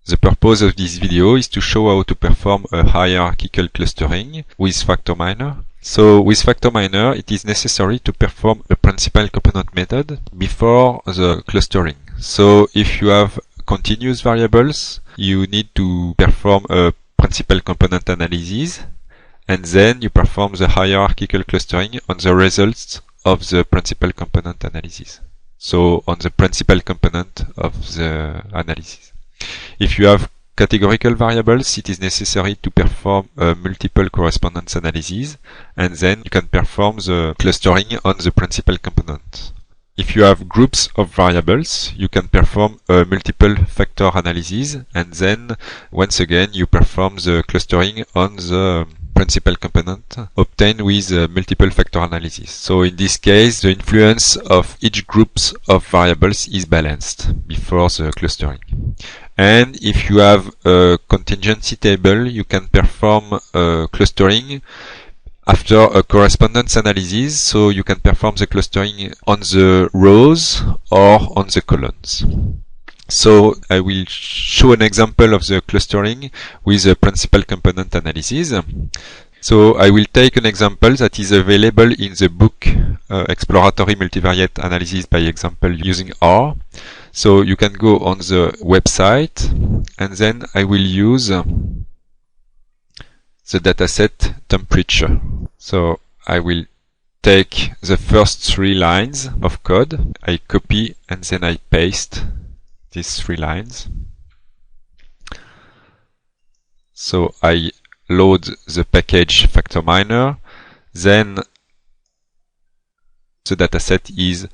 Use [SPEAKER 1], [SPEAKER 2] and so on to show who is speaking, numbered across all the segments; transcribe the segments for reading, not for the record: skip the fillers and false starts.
[SPEAKER 1] The purpose of this video is to show how to perform a hierarchical clustering with FactorMiner. So with FactorMiner, it is necessary to perform a principal component method before the clustering. So if you have continuous variables, you need to perform a principal component analysis, and then you perform the hierarchical clustering on the results of the principal component analysis. So on the principal component of the analysis. If you have categorical variables, it is necessary to perform a multiple correspondence analysis, and then you can perform the clustering on the principal component. If you have groups of variables, you can perform a multiple factor analysis, and then once again you perform the clustering on the principal component obtained with multiple factor analysis. So in this case, the influence of each groups of variables is balanced before the clustering. And if you have a contingency table, you can perform clustering after a correspondence analysis, so you can perform the clustering on the rows or on the columns. So I will show an example of the clustering with a principal component analysis. So I will take an example that is available in the book Exploratory Multivariate Analysis by Example using R. So you can go on the website, and then I will use the dataset temperature. So I will take the first 3 lines of code, I copy and then I paste these 3 lines. So I load the package FactorMiner, then the dataset is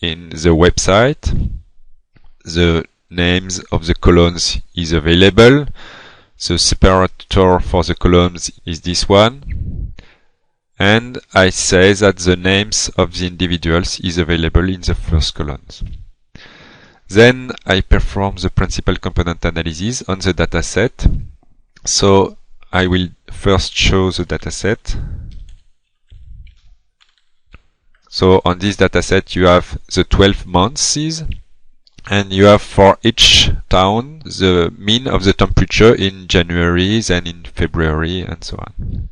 [SPEAKER 1] in the website, the names of the columns is available, the separator for the columns is this one, and I say that the names of the individuals is available in the first columns. Then I perform the principal component analysis on the dataset. So I will first show the dataset. So on this dataset you have the 12 months, and you have for each town the mean of the temperature in January, then in February, and so on.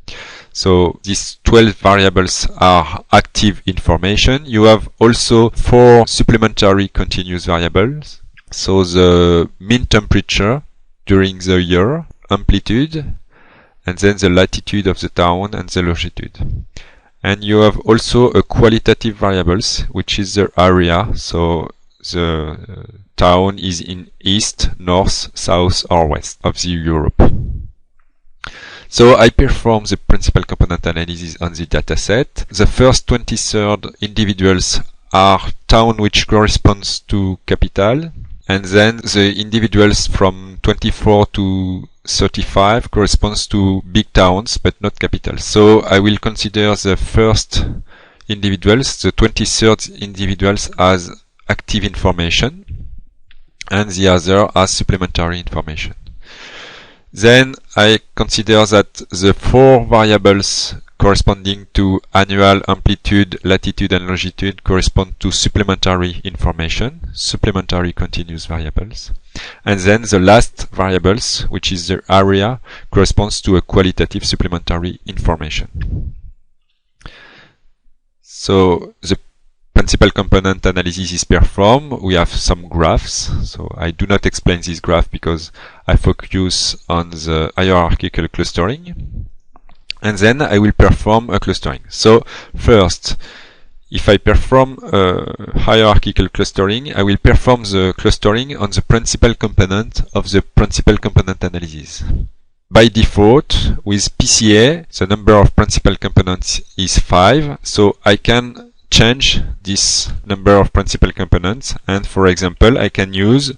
[SPEAKER 1] So these 12 variables are active information. You have also 4 supplementary continuous variables. So the mean temperature during the year, amplitude, and then the latitude of the town and the longitude. And you have also a qualitative variables, which is the area. So the town is in east, north, south, or west of the Europe. So I perform the principal component analysis on the dataset. The first 23rd individuals are town which corresponds to capital, and then the individuals from 24 to 35 corresponds to big towns but not capitals. So I will consider the first individuals, the 23rd individuals, as active information, and the other as supplementary information. Then I consider that the 4 variables corresponding to annual, amplitude, latitude, and longitude correspond to supplementary information, supplementary continuous variables. And then the last variables, which is the area, corresponds to a qualitative supplementary information. So the principal component analysis is performed. We have some graphs. So I do not explain this graph because I focus on the hierarchical clustering. And then I will perform a clustering. So first, if I perform a hierarchical clustering, I will perform the clustering on the principal component of the principal component analysis. By default, with PCA, the number of principal components is 5, so I can change this number of principal components, and for example, I can use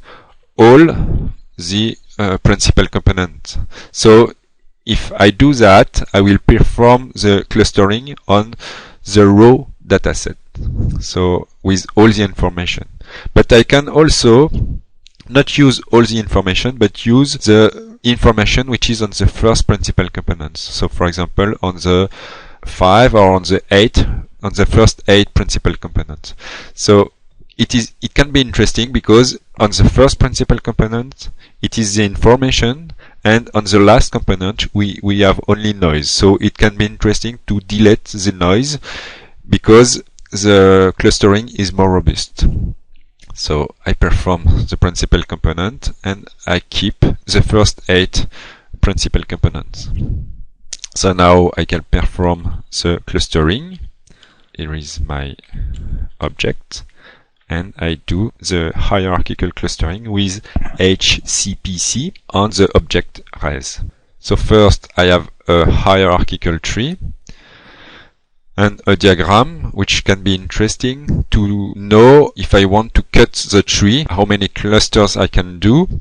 [SPEAKER 1] all the principal components. So if I do that, I will perform the clustering on the raw dataset, so with all the information. But I can also not use all the information, but use the information which is on the first principal components. So for example, on the 5 or on the 8, on the first 8 principal components. So it can be interesting because on the first principal component, it is the information, and on the last component, we have only noise. So it can be interesting to delete the noise because the clustering is more robust. So I perform the principal component and I keep the first 8 principal components. So now I can perform the clustering. Here is my object, and I do the hierarchical clustering with HCPC on the object res. So first I have a hierarchical tree and a diagram, which can be interesting to know if I want to cut the tree, how many clusters I can do.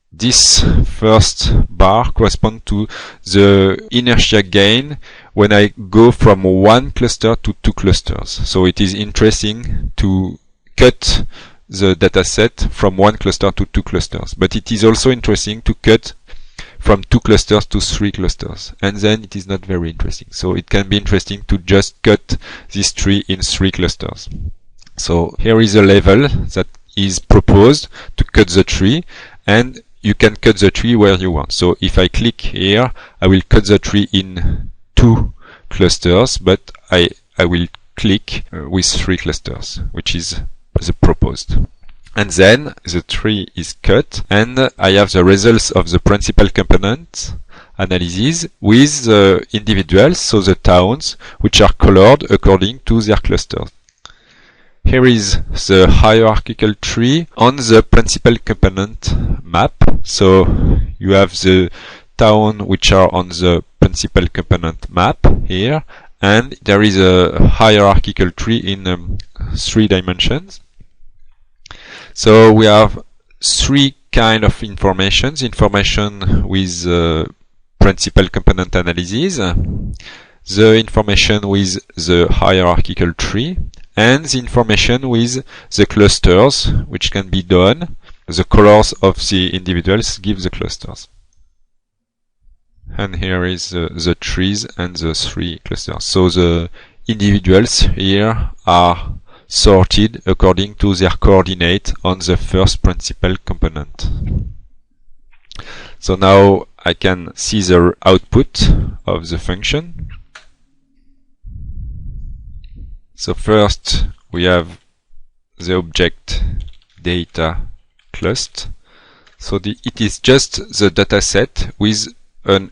[SPEAKER 1] This first bar corresponds to the inertia gain when I go from one cluster to 2 clusters. So it is interesting to cut the dataset from one cluster to 2 clusters. But it is also interesting to cut from 2 clusters to 3 clusters, and then it is not very interesting. So it can be interesting to just cut this tree in 3 clusters. So here is a level that is proposed to cut the tree, and you can cut the tree where you want. So if I click here, I will cut the tree in 2 clusters, but I will click with 3 clusters, which is the proposed. And then the tree is cut, and I have the results of the principal component analysis with the individuals, so the towns, which are colored according to their clusters. Here is the hierarchical tree on the principal component map. So you have the town which are on the principal component map here, and there is a hierarchical tree in 3 dimensions. So we have 3 kind of information with principal component analysis, the information with the hierarchical tree, and the information with the clusters, which can be done. The colors of the individuals give the clusters. And here is the trees and the 3 clusters. So the individuals here are sorted according to their coordinate on the first principal component. So now I can see the output of the function. So first we have the object data cluster. So it is just the dataset with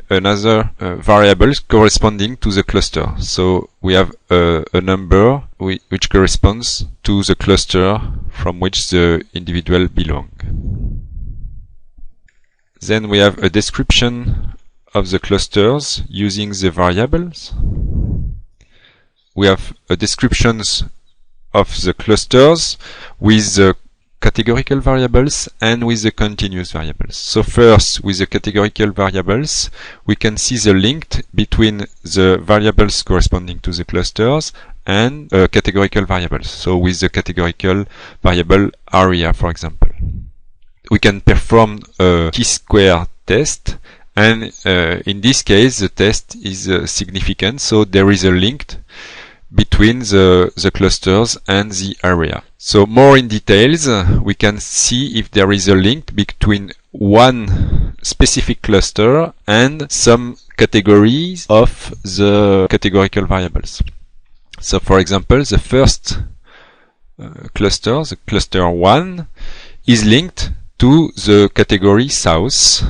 [SPEAKER 1] another variable corresponding to the cluster. So we have a number which corresponds to the cluster from which the individual belong. Then we have a description of the clusters using the variables. We have a descriptions of the clusters with the categorical variables and with the continuous variables. So first, with the categorical variables, we can see the link between the variables corresponding to the clusters and categorical variables. So with the categorical variable area, for example, we can perform a chi-square test, and in this case the test is significant, so there is a link between the clusters and the area. So more in details, we can see if there is a link between one specific cluster and some categories of the categorical variables. So for example, the first cluster, the cluster 1, is linked to the category south,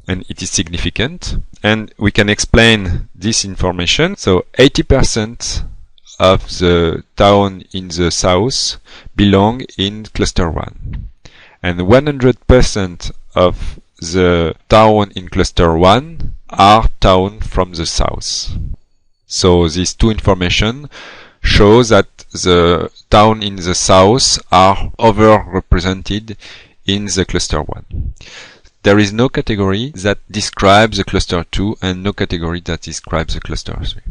[SPEAKER 1] and it is significant, and we can explain this information. So 80% of the town in the south belong in cluster 1, and 100% of the town in cluster 1 are town from the south. So these 2 information show that the town in the south are overrepresented in the cluster 1. There is no category that describes the cluster 2 and no category that describes the cluster 3.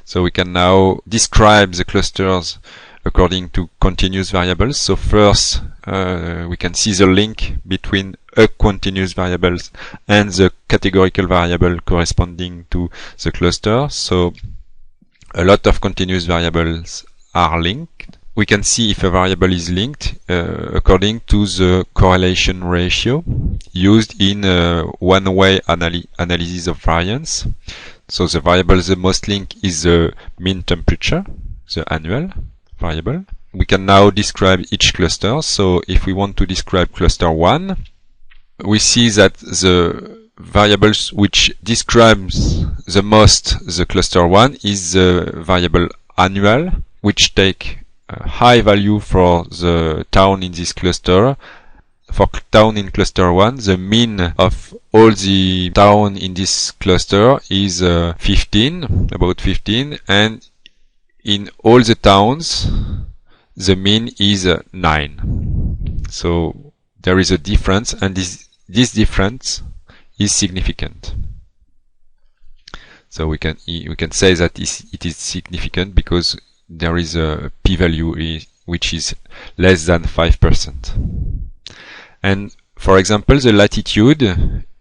[SPEAKER 1] So we can now describe the clusters according to continuous variables. So first, we can see the link between a continuous variable and the categorical variable corresponding to the cluster. So a lot of continuous variables are linked. we can see if a variable is linked according to the correlation ratio used in one-way analysis of variance. So the variable the most linked is the mean temperature, the annual variable. We can now describe each cluster. So if we want to describe cluster 1, we see that the variables which describes the most the cluster 1 is the variable annual, which take a high value for the town in this cluster. For town in cluster 1, the mean of all the town in this cluster is 15, about 15, and in all the towns the mean is 9. So there is a difference, and this difference is significant. So we can say that it is significant because there is a p-value which is less than 5%. And for example, the latitude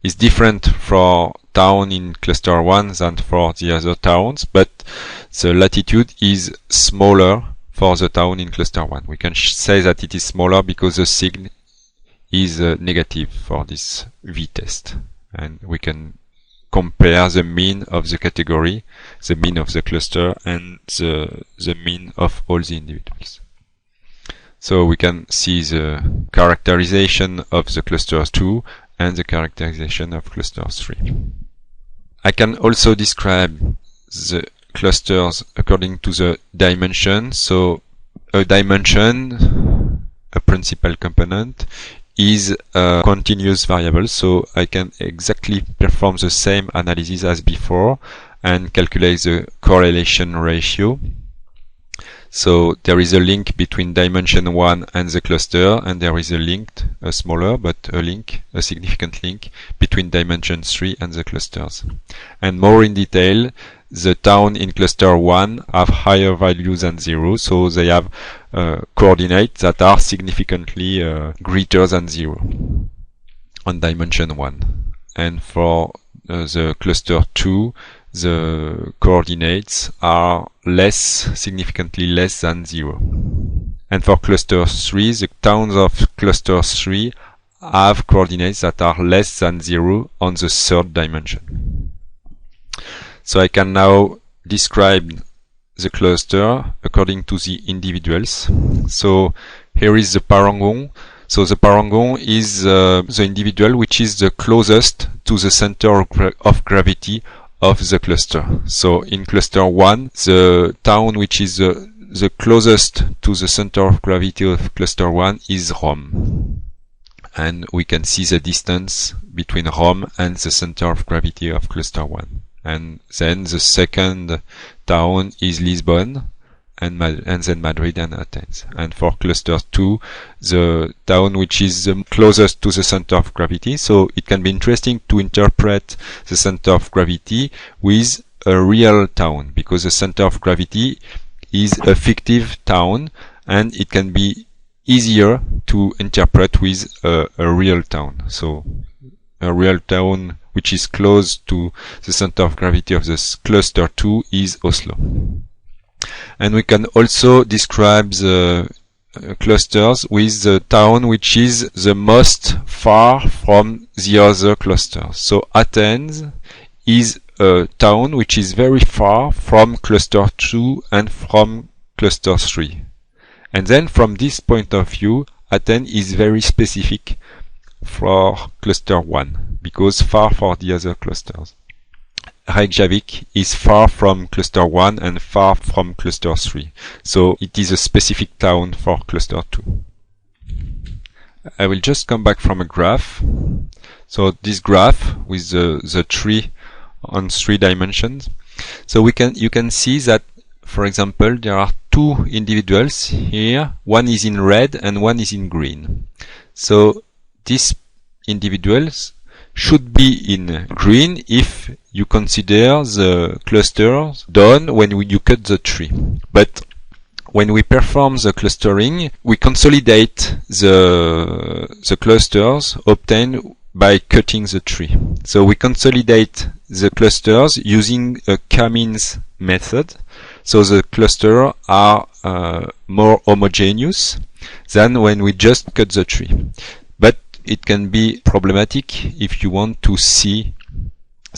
[SPEAKER 1] is different for town in cluster 1 than for the other towns, but the latitude is smaller for the town in cluster 1. We can say that it is smaller because the sign is negative for this v-test. And we can compare the mean of the category, the mean of the cluster, and the mean of all the individuals. So we can see the characterization of the cluster 2 and the characterization of cluster 3. I can also describe the clusters according to the dimension. So a dimension, a principal component, is a continuous variable, so I can exactly perform the same analysis as before and calculate the correlation ratio. So there is a link between dimension 1 and the cluster, and there is a link, a smaller but a significant link between dimension 3 and the clusters. And more in detail, the town in cluster 1 have higher values than 0, so they have coordinates that are significantly greater than 0 on dimension 1. And for the cluster 2, the coordinates are significantly less than 0. And for cluster 3, the towns of cluster 3 have coordinates that are less than 0 on the third dimension. So I can now describe the cluster according to the individuals. So here is the parangon. So the parangon is the individual which is the closest to the center of gravity of the cluster. So in cluster 1, the town which is the closest to the center of gravity of cluster 1 is Rome. And we can see the distance between Rome and the center of gravity of cluster 1. And then the second town is Lisbon, and then Madrid and Athens. And for cluster 2, the town which is closest to the center of gravity. So it can be interesting to interpret the center of gravity with a real town, because the center of gravity is a fictive town, and it can be easier to interpret with a real town. So a real town which is close to the center of gravity of this cluster 2 is Oslo. And we can also describe the clusters with the town which is the most far from the other clusters. So Athens is a town which is very far from cluster 2 and from cluster 3. And then from this point of view, Athens is very specific for cluster 1, because far for the other clusters. Reykjavik is far from cluster 1 and far from cluster 3. So it is a specific town for cluster 2. I will just come back from a graph. So this graph with the tree on 3 dimensions. So you can see that, for example, there are 2 individuals here. One is in red and one is in green. So these individuals should be in green if you consider the clusters done when you cut the tree. But when we perform the clustering, we consolidate the clusters obtained by cutting the tree. So we consolidate the clusters using a k-means method. So the clusters are more homogeneous than when we just cut the tree. But it can be problematic if you want to see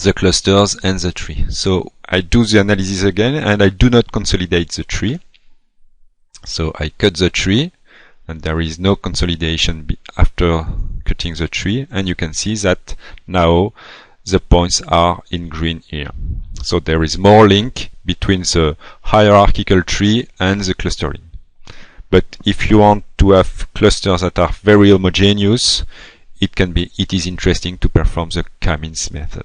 [SPEAKER 1] the clusters and the tree. So I do the analysis again, and I do not consolidate the tree. So I cut the tree, and there is no consolidation after cutting the tree, and you can see that now the points are in green here. So there is more link between the hierarchical tree and the clustering. But if you want to have clusters that are very homogeneous, it is interesting to perform the K-means method.